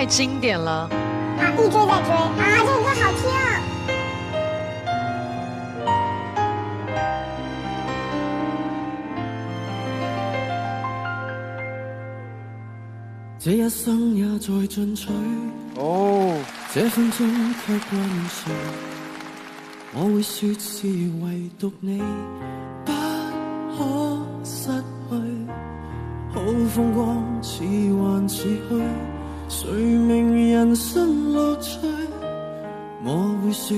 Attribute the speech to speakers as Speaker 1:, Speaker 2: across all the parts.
Speaker 1: 太经典了。
Speaker 2: 啊，一追再追啊，这个歌好听啊。
Speaker 3: 這一生也在進取，這分鐘卻困睡。我會說是唯獨你不可失去，好風光似幻似虛，誰明人生樂趣？我會說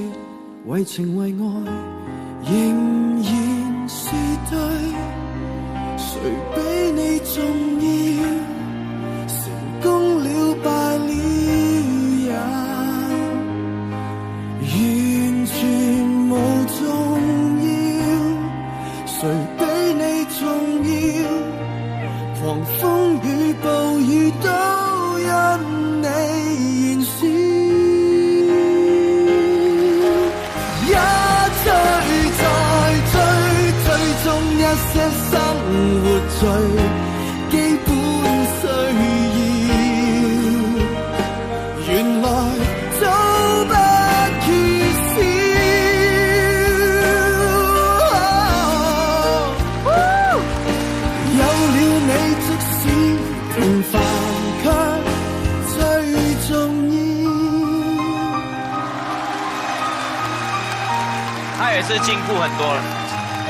Speaker 3: 為情為愛仍然是對，誰比你重要？成功了敗了也完全無重要，誰比你重要？狂風與暴雨都因你燃燒，一追再追，追蹤一些生活最基本需要。原來早不缺少，有了你即使平凡卻最重要。
Speaker 4: 他也是進步很多了，對。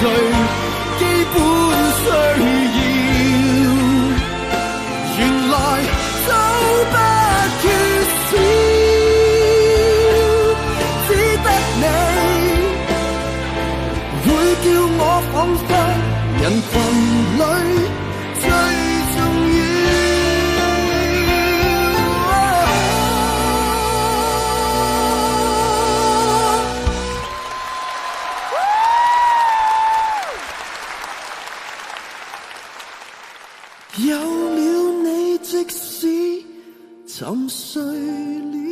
Speaker 4: 最基本需要，原來都不缺少，只得你會叫我彷彿人群裏最重要。有了你，即使沉睡了。